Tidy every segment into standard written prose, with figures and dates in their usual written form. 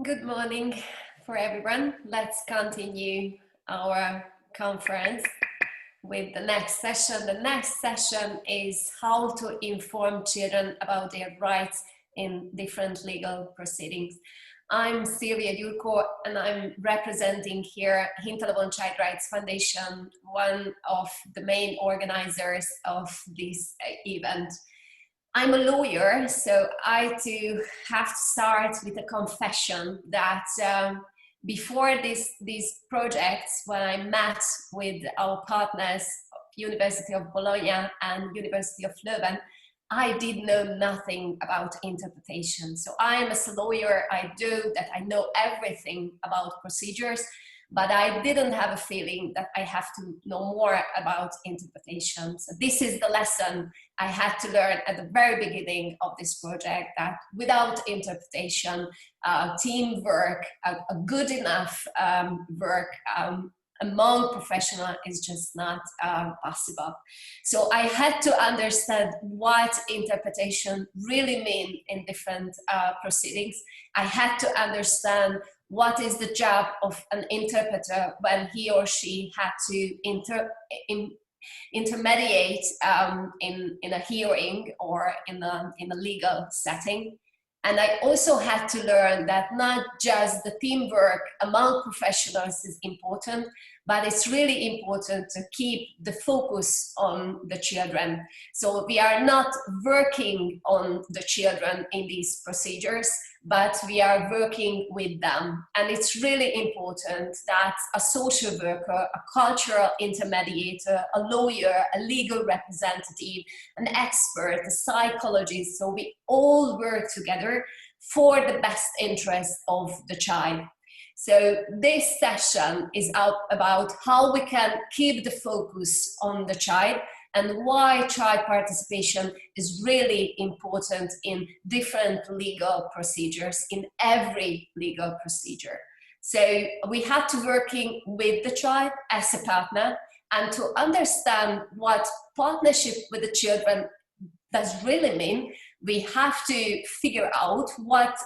Good morning for everyone. Let's continue our conference with the next session. The next session is how to inform children about their rights in different legal proceedings. I'm Silvia Gyurko and I'm representing here Hintalabon Child Rights Foundation, one of the main organizers of this event. I'm a lawyer, so I too have to start with a confession that before these projects, when I met with our partners, University of Bologna and University of Leuven, I did know nothing about interpretation. So I am as a lawyer, I know everything about procedures, but I didn't have a feeling that I have to know more about interpretation. So this is the lesson I had to learn at the very beginning of this project, that without interpretation, teamwork, a good enough work among professionals is just not possible. So I had to understand what interpretation really means in different proceedings. I had to understand what is the job of an interpreter when he or she had to intermediate in a hearing or in a legal setting. And I also had to learn that not just the teamwork among professionals is important, but it's really important to keep the focus on the children. So we are not working on the children in these procedures, but we are working with them. And it's really important that a social worker, a cultural intermediator, a lawyer, a legal representative, an expert, a psychologist, so we all work together for the best interest of the child. So this session is about how we can keep the focus on the child and why child participation is really important in different legal procedures, in every legal procedure. So we have to working with the child as a partner, and to understand what partnership with the children does really mean, we have to figure out what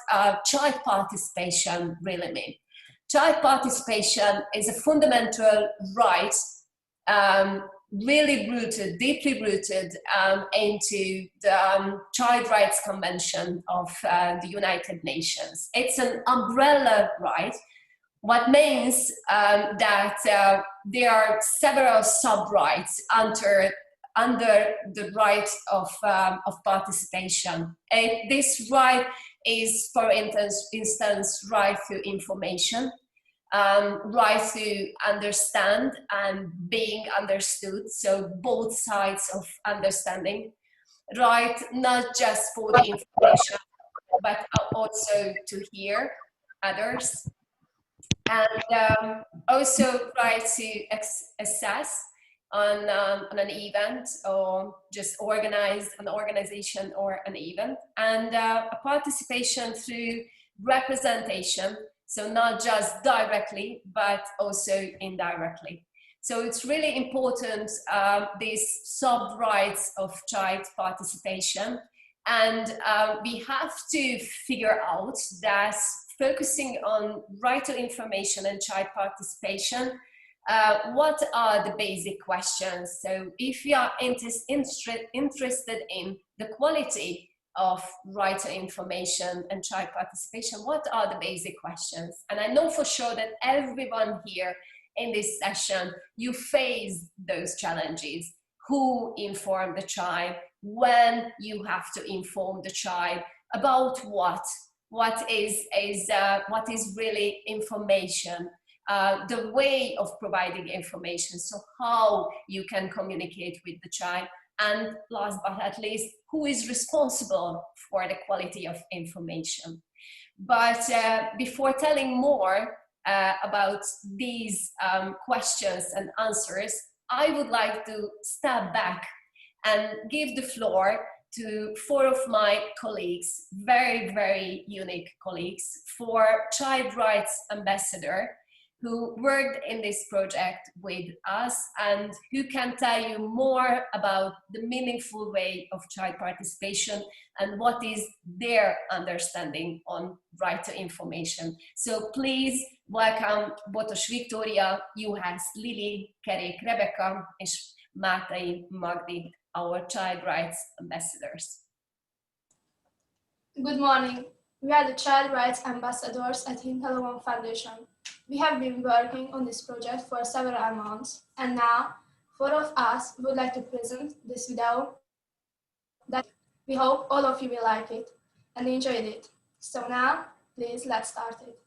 child participation really means. Child participation is a fundamental right, really rooted, deeply rooted into the Child Rights Convention of the United Nations. It's an umbrella right, what means that there are several sub-rights under the right of participation. And this right is, for instance, right to information, right to understand and being understood, so both sides of understanding, right not just for the information, but also to hear others, and also right to assess on an event or just organize an organization or an event, and a participation through representation, so not just directly but also indirectly. So it's really important, these sub-rights of child participation, and we have to figure out that focusing on right to information and child participation, what are the basic questions? So if you are interested in the quality of right to information and child participation, what are the basic questions? And I know for sure that everyone here in this session, you face those challenges. Who inform the child? When you have to inform the child about what? What is really information? The way of providing information, so how you can communicate with the child, and last but not least, who is responsible for the quality of information. But before telling more about these questions and answers, I would like to step back and give the floor to 4 of my colleagues, very, very unique colleagues, for Child Rights Ambassador, who worked in this project with us and who can tell you more about the meaningful way of child participation and what is their understanding on right to information. So please welcome Botos Victoria, Juhász Lili, Kerék Rebecca, és Mátai Magdi, our child rights ambassadors. Good morning. We are the Child Rights Ambassadors at Hintalomon Foundation. We have been working on this project for several months, and now 4 of us would like to present this video that we hope all of you will like it and enjoyed it. So now, please, let's start it.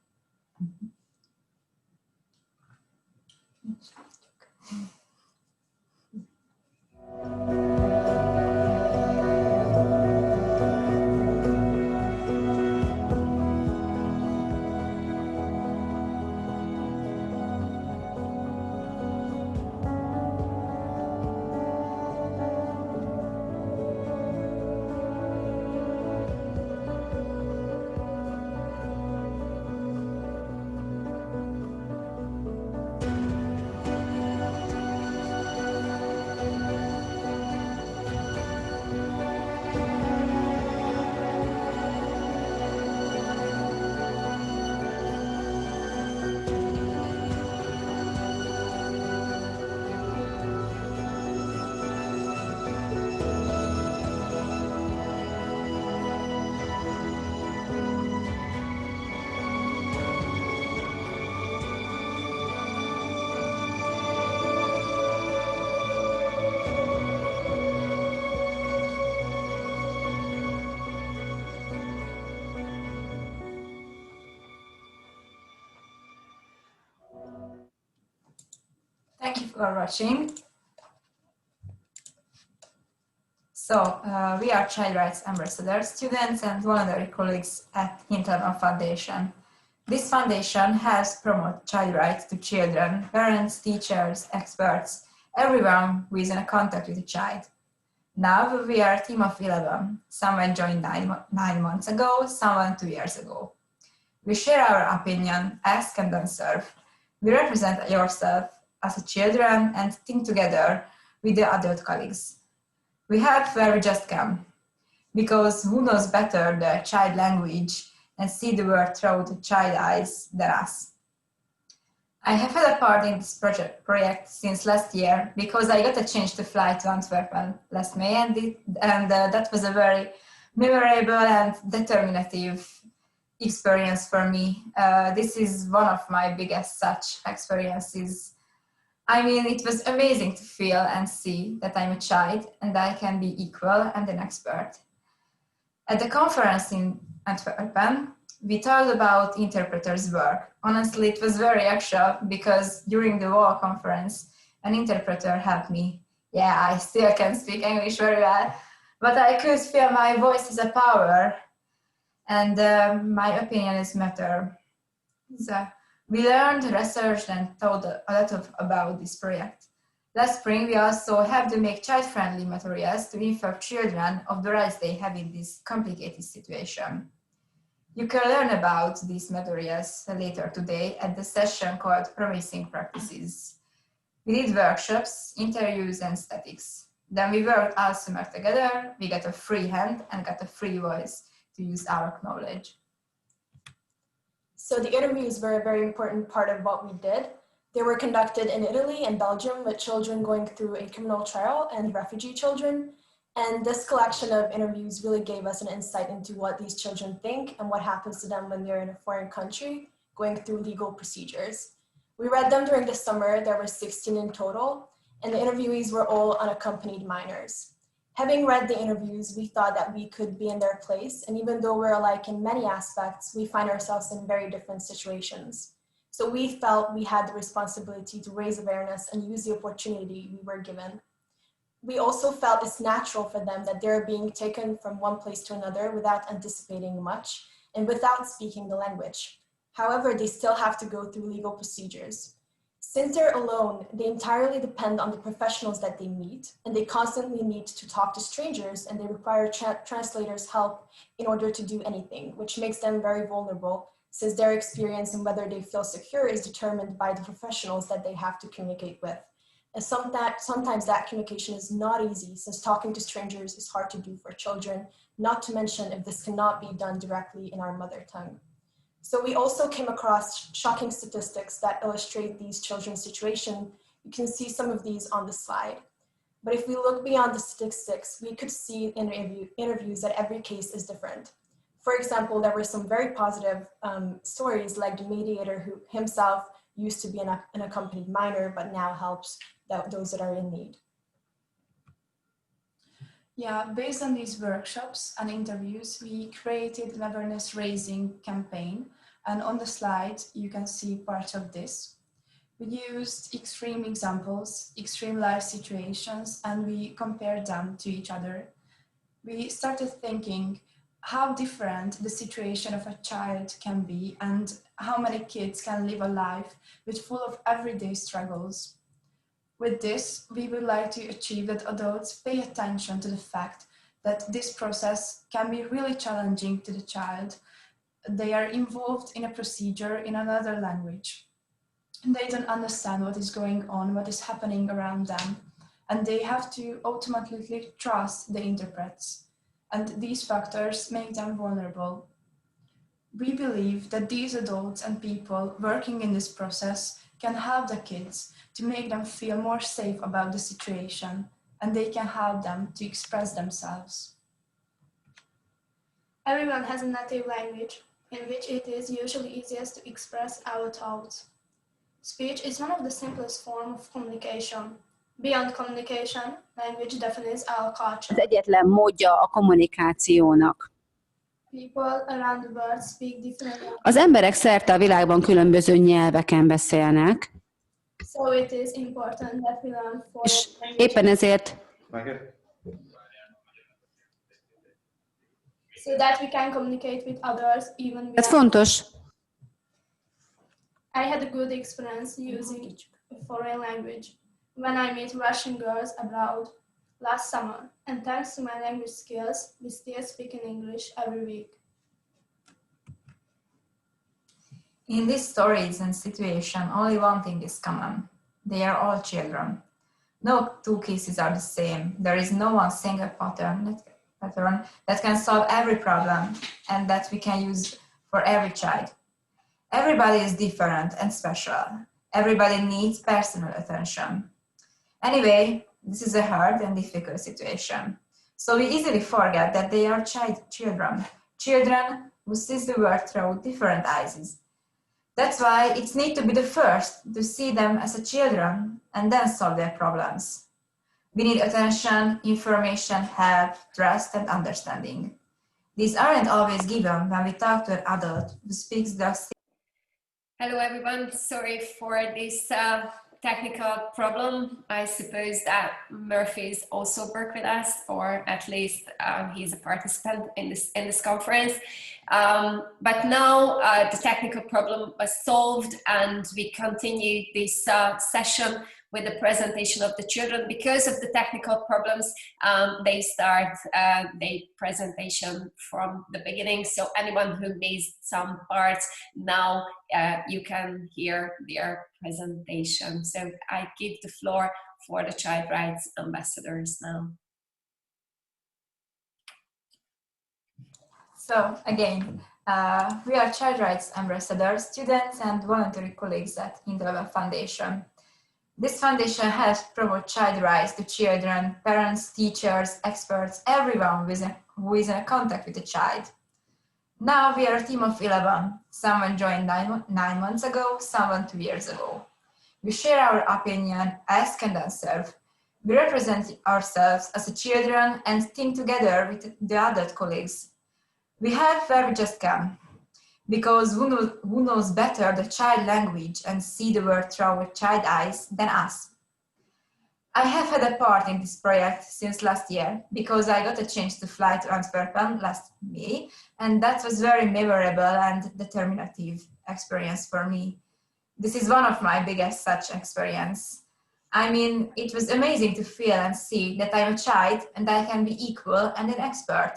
Thank you for watching. We are Child Rights Ambassadors, students and voluntary colleagues at Hintalomon Foundation. This foundation helps promote child rights to children, parents, teachers, experts, everyone who is in contact with a child. Now we are a team of 11. Someone joined 9 months ago, someone 2 years ago. We share our opinion, ask and answer. We represent yourself as a children and think together with the adult colleagues. We help where we just can, because who knows better the child language and see the world through the child eyes than us. I have had a part in this project since last year because I got a chance to fly to Antwerp last May, and that was a very memorable and determinative experience for me. This is one of my biggest such experiences. I mean, it was amazing to feel and see that I'm a child and I can be equal and an expert. At the conference in Antwerp, we talked about interpreters' work. Honestly, it was very actual because during the whole conference, an interpreter helped me. Yeah, I still can speak English very well, but I could feel my voice is a power and my opinion is matter. So we learned, researched, and thought a lot about this project. Last spring, we also have to make child-friendly materials to inform children of the rights they have in this complicated situation. You can learn about these materials later today at the session called Promising Practices. We did workshops, interviews, and statics. Then we worked all summer together, we got a free hand and got a free voice to use our knowledge. So the interviews were a very important part of what we did. They were conducted in Italy and Belgium with children going through a criminal trial and refugee children. And this collection of interviews really gave us an insight into what these children think and what happens to them when they're in a foreign country going through legal procedures. We read them during the summer. There were 16 in total, and the interviewees were all unaccompanied minors. Having read the interviews, we thought that we could be in their place, and even though we're alike in many aspects, we find ourselves in very different situations. So we felt we had the responsibility to raise awareness and use the opportunity we were given. We also felt it's natural for them that they're being taken from one place to another without anticipating much and without speaking the language. However, they still have to go through legal procedures. Since they're alone, they entirely depend on the professionals that they meet, and they constantly need to talk to strangers, and they require translators' help in order to do anything, which makes them very vulnerable since their experience and whether they feel secure is determined by the professionals that they have to communicate with. And sometimes that communication is not easy, since talking to strangers is hard to do for children, not to mention if this cannot be done directly in our mother tongue. So we also came across shocking statistics that illustrate these children's situation. You can see some of these on the slide. But if we look beyond the statistics, we could see in interviews that every case is different. For example, there were some very positive stories, like the mediator who himself used to be an unaccompanied minor, but now helps those that are in need. Yeah, based on these workshops and interviews, we created an awareness raising campaign. And on the slide, you can see part of this. We used extreme examples, extreme life situations, and we compared them to each other. We started thinking how different the situation of a child can be and how many kids can live a life with full of everyday struggles. With this, we would like to achieve that adults pay attention to the fact that this process can be really challenging to the child. They are involved in a procedure in another language. They don't understand what is going on, what is happening around them, and they have to automatically trust the interprets. And these factors make them vulnerable. We believe that these adults and people working in this process can help the kids to make them feel more safe about the situation, and they can help them to express themselves. Everyone has a native language in which it is usually easiest to express our thoughts. Speech is one of the simplest forms of communication. Beyond communication, language defines our culture. Az egyetlen módja a kommunikációnak. People around the world speak different languages. Az emberek szerte a világban különböző nyelveken beszélnek, So it is important that we learn foreign és languages. éppen ezért So that we can communicate with others even ez without. fontos. I had a good experience using a foreign language when I met Russian girls abroad last summer, and thanks to my language skills, we still speak in English every week. In these stories and situations, only one thing is common. They are all children. No two cases are the same. There is no one single pattern that can solve every problem and that we can use for every child. Everybody is different and special. Everybody needs personal attention. Anyway, this is a hard and difficult situation. So we easily forget that they are children who see the world through different eyes. That's why it's need to be the first to see them as a children and then solve their problems. We need attention, information, help, trust, and understanding. These aren't always given when we talk to an adult who speaks the. Hello everyone, sorry for this technical problem. I suppose that Murphy's also worked with us, or at least he's a participant in this conference. But now the technical problem was solved, and we continue this session with the presentation of the children. Because of the technical problems, they start their presentation from the beginning. So anyone who missed some parts, now you can hear their presentation. So I give the floor for the child rights ambassadors now. So again, we are child rights ambassadors, students and voluntary colleagues at Hinterland Foundation. This foundation helps promote child rights to children, parents, teachers, experts, everyone who is in contact with a child. Now we are a team of 11. Someone joined 9 months ago, someone 2 years ago. We share our opinion, ask and answer. We represent ourselves as a children and think together with the adult colleagues. We help where we just can, because who knows better the child language and see the world through child eyes than us? I have had a part in this project since last year, because I got a chance to fly to Antwerpen last May, and that was very memorable and determinative experience for me. This is one of my biggest such experience. I mean, it was amazing to feel and see that I'm a child and I can be equal and an expert.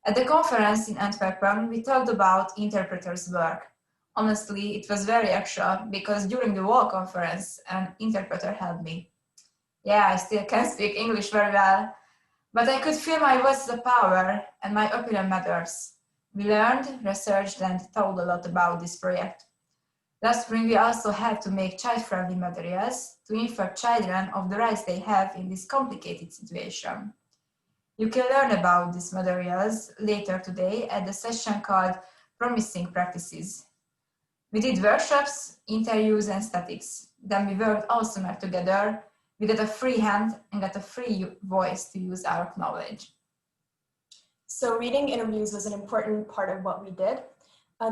At the conference in Antwerp, we talked about interpreters' work. Honestly, it was very extra because during the whole conference, an interpreter helped me. Yeah, I still can't speak English very well, but I could feel my voice as a power and my opinion matters. We learned, researched, and thought a lot about this project. Last spring, we also had to make child-friendly materials to inform children of the rights they have in this complicated situation. You can learn about these materials later today at the session called Promising Practices. We did workshops, interviews, and statics. Then we worked all summer together. We got a free hand and got a free voice to use our knowledge. So reading interviews was an important part of what we did.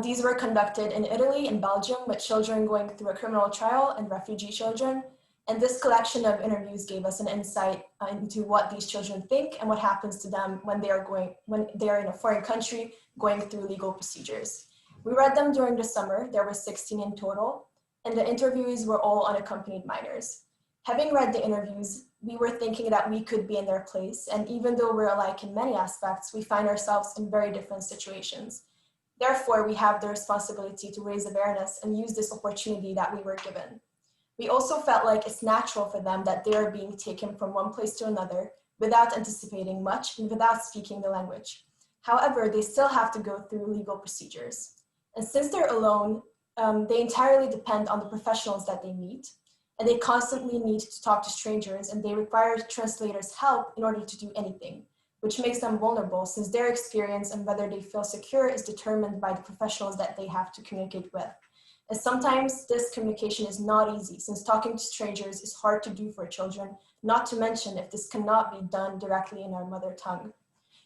These were conducted in Italy and Belgium with children going through a criminal trial and refugee children. And this collection of interviews gave us an insight into what these children think and what happens to them when they are in a foreign country going through legal procedures. We read them during the summer. There were 16 in total, and the interviewees were all unaccompanied minors. Having read the interviews, we were thinking that we could be in their place, and even though we're alike in many aspects, we find ourselves in very different situations. Therefore, we have the responsibility to raise awareness and use this opportunity that we were given. We also felt like it's natural for them that they are being taken from one place to another without anticipating much and without speaking the language. However, they still have to go through legal procedures. And since they're alone, they entirely depend on the professionals that they meet, and they constantly need to talk to strangers, and they require translators' help in order to do anything, which makes them vulnerable since their experience and whether they feel secure is determined by the professionals that they have to communicate with. And sometimes this communication is not easy since talking to strangers is hard to do for children, not to mention if this cannot be done directly in our mother tongue.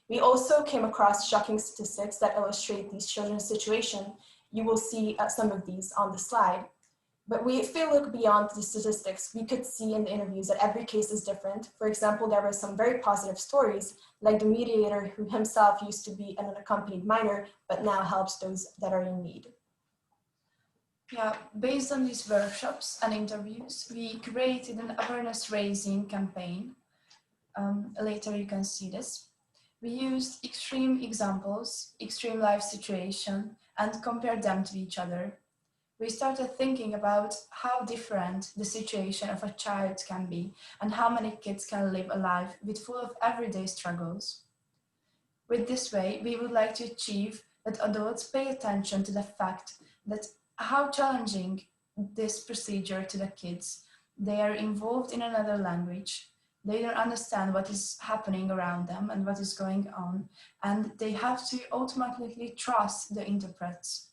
We also came across shocking statistics that illustrate these children's situation. You will see some of these on the slide. But if we look beyond the statistics, we could see in the interviews that every case is different. For example, there were some very positive stories, like the mediator who himself used to be an unaccompanied minor, but now helps those that are in need. Yeah, based on these workshops and interviews, we created an awareness-raising campaign. Later you can see this. We used extreme examples, extreme life situation, and compared them to each other. We started thinking about how different the situation of a child can be and how many kids can live a life with full of everyday struggles. With this way, we would like to achieve that adults pay attention to the fact that how challenging this procedure to the kids. They are involved in another language. They don't understand what is happening around them and what is going on, and they have to automatically trust the interprets.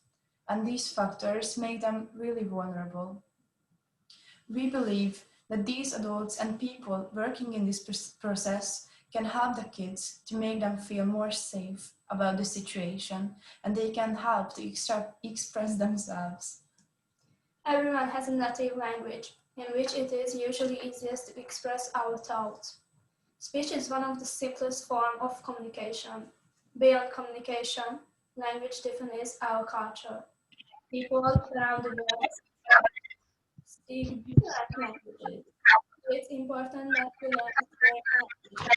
And these factors make them really vulnerable. We believe that these adults and people working in this process can help the kids to make them feel more safe about the situation, and they can help to express themselves. Everyone has a native language in which it is usually easiest to express our thoughts. Speech is one of the simplest forms of communication. Beyond communication, language defines our culture. People around the world speak different languages. It's important that we learn their language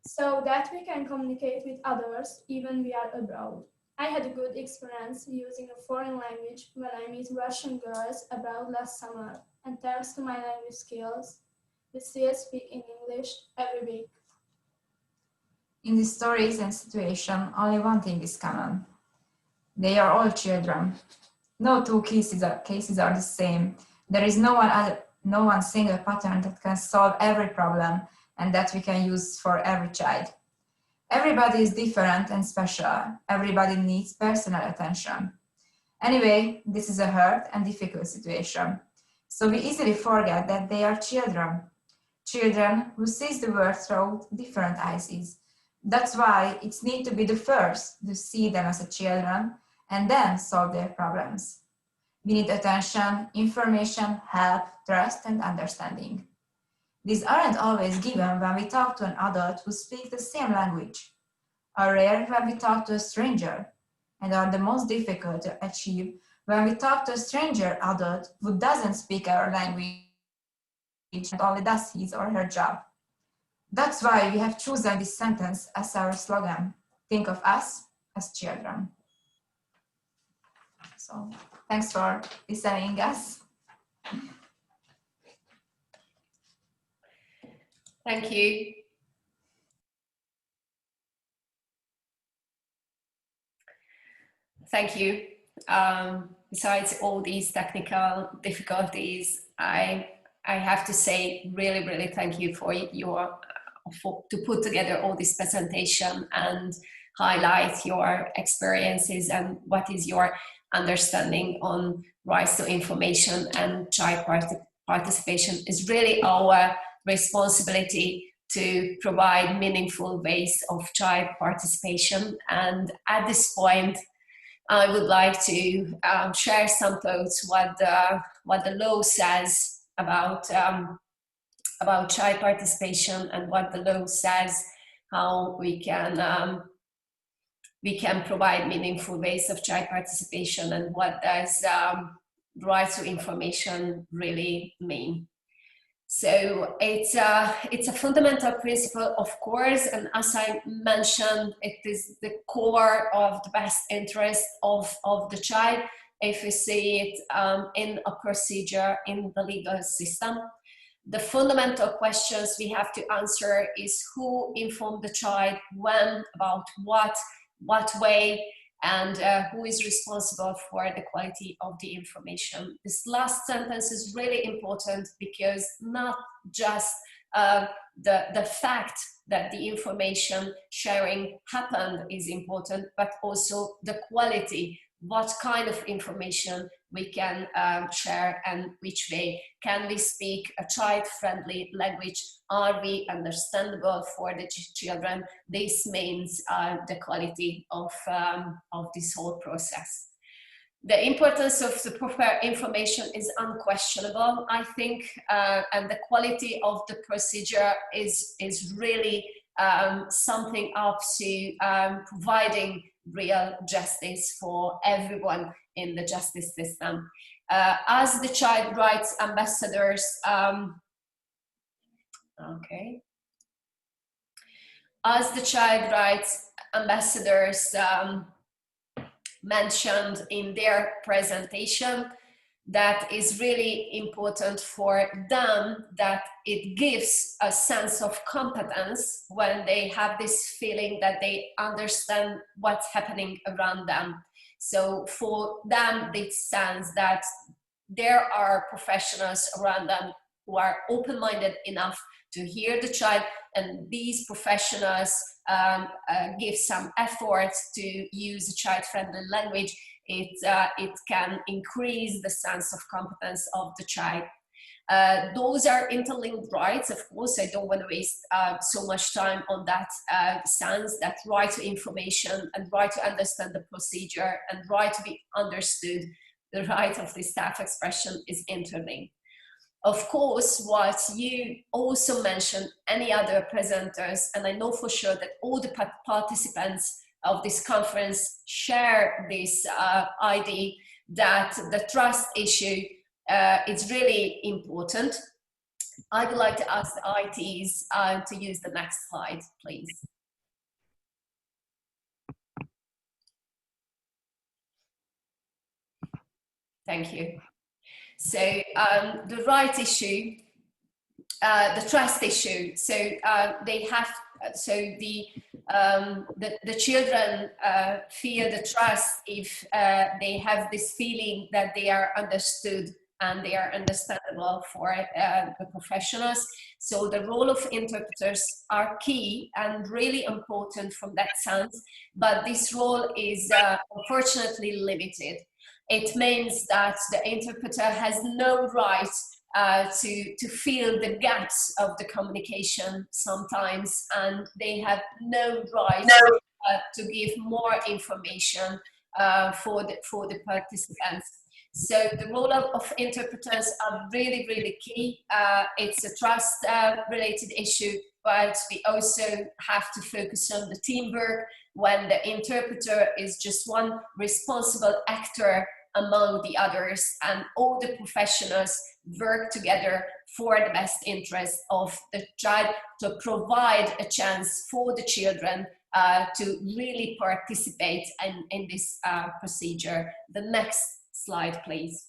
so that we can communicate with others even we are abroad. I had a good experience using a foreign language when I met Russian girls abroad last summer, and thanks to my language skills, we still speak in English every week. In these stories and situation, only one thing is common. They are all children. No two cases are the same. There is no one single pattern that can solve every problem and that we can use for every child. Everybody is different and special. Everybody needs personal attention. Anyway, this is a hard and difficult situation. So we easily forget that they are children. Children who sees the world through different eyes. That's why it's need to be the first to see them as a children and then solve their problems. We need attention, information, help, trust, and understanding. These aren't always given when we talk to an adult who speaks the same language, are rare when we talk to a stranger, and are the most difficult to achieve when we talk to a stranger adult who doesn't speak our language and only does his or her job. That's why we have chosen this sentence as our slogan. Think of us as children. So thanks for listening us. Thank you. Thank you. Besides all these technical difficulties, I have to say really thank you for to put together all this presentation and highlight your experiences and what is your understanding on rights to information and child participation. Is really our responsibility to provide meaningful ways of child participation. And at this point, I would like to share some thoughts what the law says about child participation and what the law says how we can provide meaningful ways of child participation, and what does rights to information really mean. So it's a fundamental principle, of course, and as I mentioned, it is the core of the best interest of the child if we see it in a procedure in the legal system. The fundamental questions we have to answer is who informed the child, when, about what way, and who is responsible for the quality of the information. This last sentence is really important because not just the fact that the information sharing happened is important, but also the quality, what kind of information we can share and which way. Can we speak a child-friendly language? Are we understandable for the children? This means the quality of this whole process. The importance of the proper information is unquestionable, I think, and the quality of the procedure is really something up to providing real justice for everyone in the justice system. As the child rights ambassadors, as the child rights ambassadors mentioned in their presentation, that is really important for them, that it gives a sense of competence when they have this feeling that they understand what's happening around them. So for them, it sense that there are professionals around them who are open-minded enough to hear the child, and these professionals give some effort to use a child-friendly language. It can increase the sense of competence of the child. Those are interlinked rights, of course. I don't want to waste so much time on that sense, that right to information and right to understand the procedure and right to be understood, the right of the staff expression is interlinked. Of course, what you also mentioned, any other presenters, and I know for sure that all the participants of this conference share this idea that the trust issue is really important. I'd like to ask the ITs to use the next slide, please. Thank you. So the right issue, the trust issue. So they have. So the children feel the trust if they have this feeling that they are understood and they are understandable for the professionals. So the role of interpreters are key and really important from that sense, but this role is unfortunately limited. It means that the interpreter has no right to fill the gaps of the communication sometimes, and they have no right to give more information for the participants. So the role of interpreters are really, really key. It's a trust related issue, but we also have to focus on the teamwork when the interpreter is just one responsible actor among the others, and all the professionals work together for the best interest of the child, to provide a chance for the children to really participate in this procedure. The next slide, please.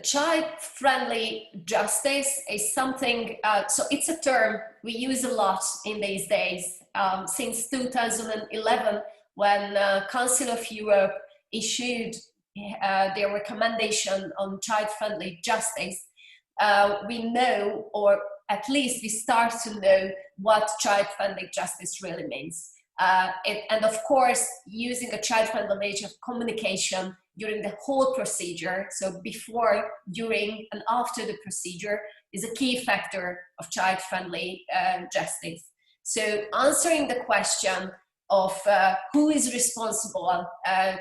Child-friendly justice is something, so it's a term we use a lot in these days. Since 2011, when Council of Europe issued their recommendation on child-friendly justice, we know, or at least we start to know, what child-friendly justice really means. And of course, using a child-friendly language of communication during the whole procedure, so before, during, and after the procedure, is a key factor of child-friendly justice. So answering the question of who is responsible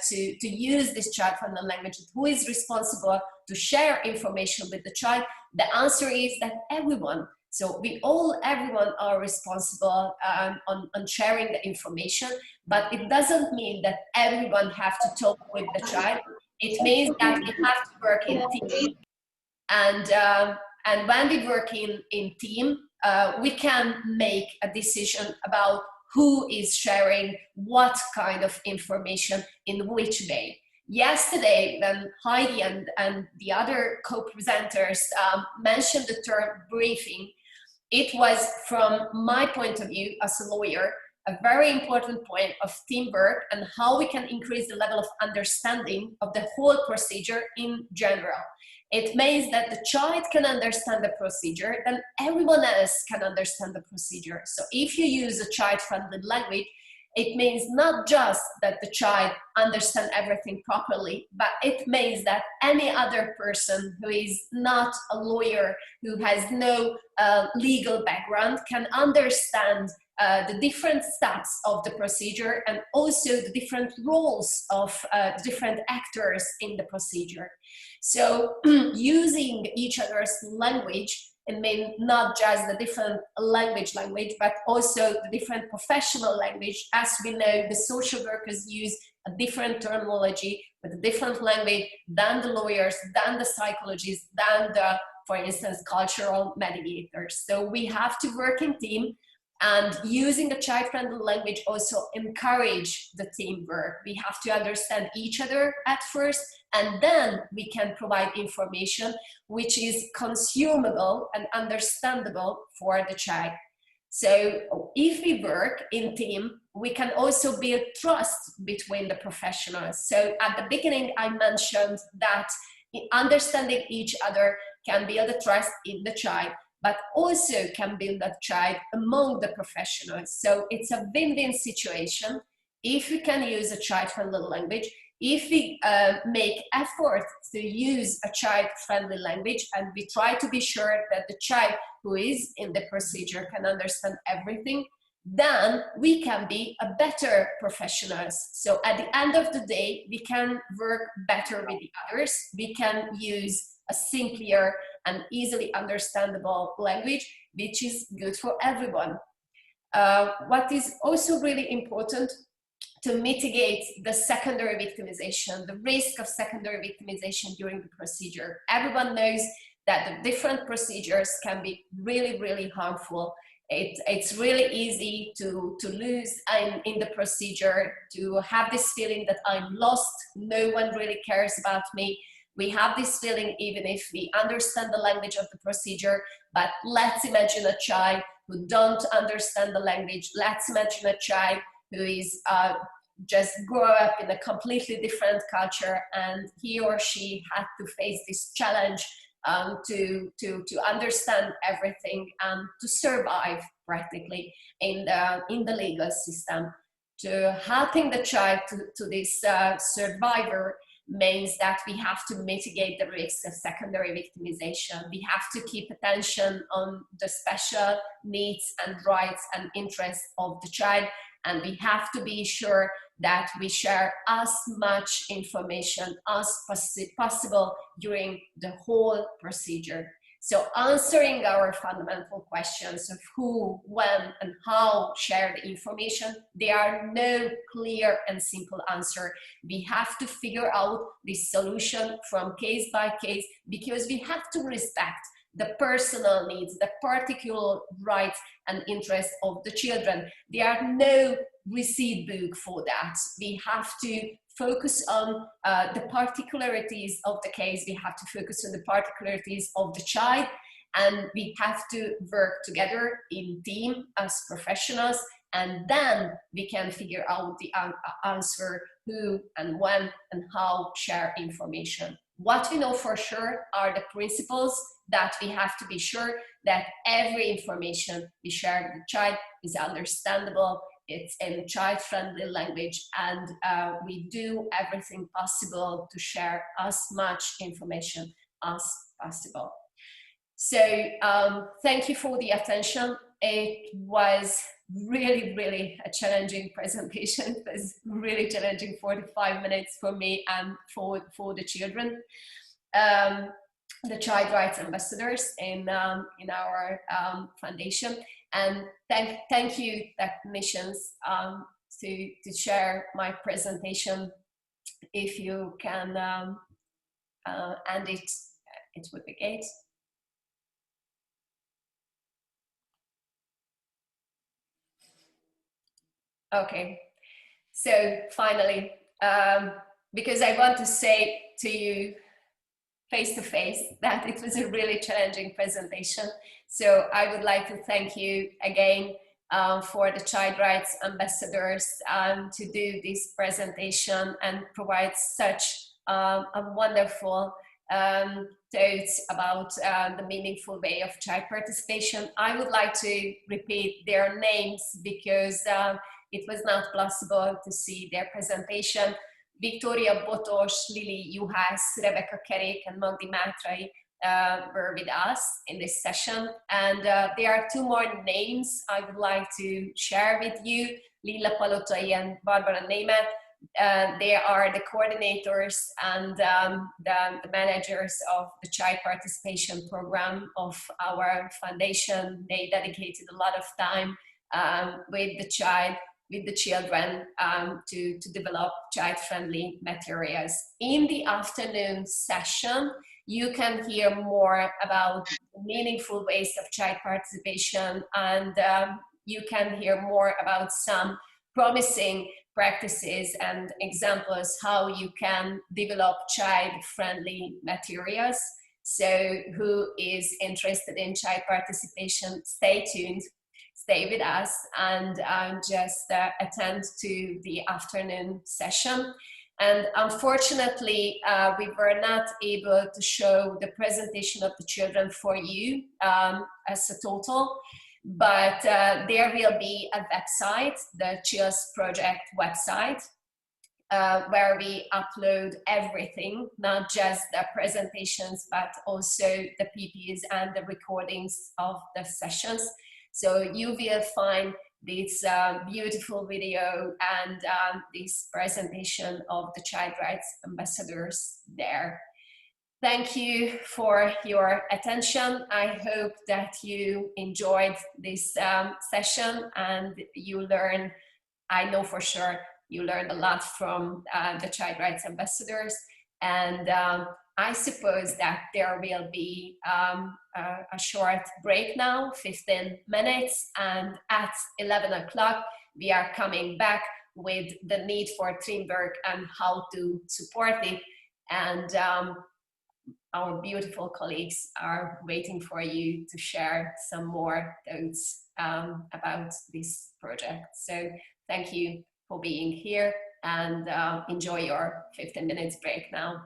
to use this child-friendly language, who is responsible to share information with the child, the answer is that everyone. So everyone are responsible on sharing the information, but it doesn't mean that everyone have to talk with the child. It means that we have to work in team, and when we work in team, we can make a decision about who is sharing what kind of information in which way. Yesterday, when Heidi and the other co-presenters mentioned the term briefing, it was, from my point of view as a lawyer, a very important point of teamwork and how we can increase the level of understanding of the whole procedure in general. It means that the child can understand the procedure, then everyone else can understand the procedure. So if you use a child-friendly language, it means not just that the child understands everything properly, but it means that any other person who is not a lawyer, who has no legal background, can understand the different steps of the procedure and also the different roles of different actors in the procedure. So using each other's language, it means not just the different language, but also the different professional language. As we know, the social workers use a different terminology with a different language than the lawyers, than the psychologists, than the, for instance, cultural mediators. So we have to work in team, and using a child-friendly language also encourage the teamwork. We have to understand each other at first, and then we can provide information which is consumable and understandable for the child. So if we work in team, we can also build trust between the professionals. So at the beginning, I mentioned that understanding each other can build a trust in the child, but also can build that child among the professionals. So it's a win-win situation if we can use a child-friendly language, if we make effort to use a child-friendly language, and we try to be sure that the child who is in the procedure can understand everything, then we can be a better professionals. So at the end of the day, we can work better with the others. We can use a simpler and easily understandable language, which is good for everyone. What is also really important to mitigate the secondary victimization, the risk of secondary victimization during the procedure. Everyone knows that the different procedures can be really, really harmful. It's really easy to lose in the procedure, to have this feeling that I'm lost, no one really cares about me. We have this feeling even if we understand the language of the procedure, but let's imagine a child who don't understand the language. Let's imagine a child who is just grow up in a completely different culture, and he or she had to face this challenge to understand everything and to survive practically in the legal system. To helping the child to this survivor means that we have to mitigate the risks of secondary victimization. We have to keep attention on the special needs and rights and interests of the child, and we have to be sure that we share as much information as possible during the whole procedure. So answering our fundamental questions of who, when, and how share the information, there are no clear and simple answer. We have to figure out the solution from case by case, because we have to respect the personal needs, the particular rights and interests of the children. There are no receipt book for that. We have to focus on the particularities of the case. We have to focus on the particularities of the child, and we have to work together in team as professionals, and then we can figure out the answer who and when and how share information. What we know for sure are the principles that we have to be sure that every information we share with the child is understandable, it's in child-friendly language, and we do everything possible to share as much information as possible. So thank you for the attention. It was really a challenging presentation. It was really challenging 45 minutes for me and for the children. The child rights ambassadors in our foundation, and thank you technicians to share my presentation. If you can end it, it would be great. Okay, so finally, because I want to say to you face to face that it was a really challenging presentation. So I would like to thank you again for the child rights ambassadors to do this presentation and provide such a wonderful thoughts about the meaningful way of child participation. I would like to repeat their names because it was not possible to see their presentation. Victoria Botos, Lily Juhász, Rebecca Kerék, and Magdi Mátrai were with us in this session. And there are two more names I would like to share with you, Lila Palotai and Barbara Német. They are the coordinators and the managers of the child participation program of our foundation. They dedicated a lot of time with the children to develop child-friendly materials. In the afternoon session, you can hear more about meaningful ways of child participation, and you can hear more about some promising practices and examples how you can develop child-friendly materials. So who is interested in child participation, stay tuned. Stay with us and just attend to the afternoon session. And unfortunately, we were not able to show the presentation of the children for you as a total, but there will be a website, the Chills Project website, where we upload everything, not just the presentations, but also the PPs and the recordings of the sessions. So you will find this beautiful video and this presentation of the child rights ambassadors there. Thank you for your attention. I hope that you enjoyed this session and you learned, I know for sure, you learned a lot from the child rights ambassadors. And I suppose that there will be a short break now, 15 minutes, and at 11 o'clock we are coming back with the need for teamwork and how to support it. And our beautiful colleagues are waiting for you to share some more thoughts about this project. So thank you for being here, and enjoy your 15 minutes break now.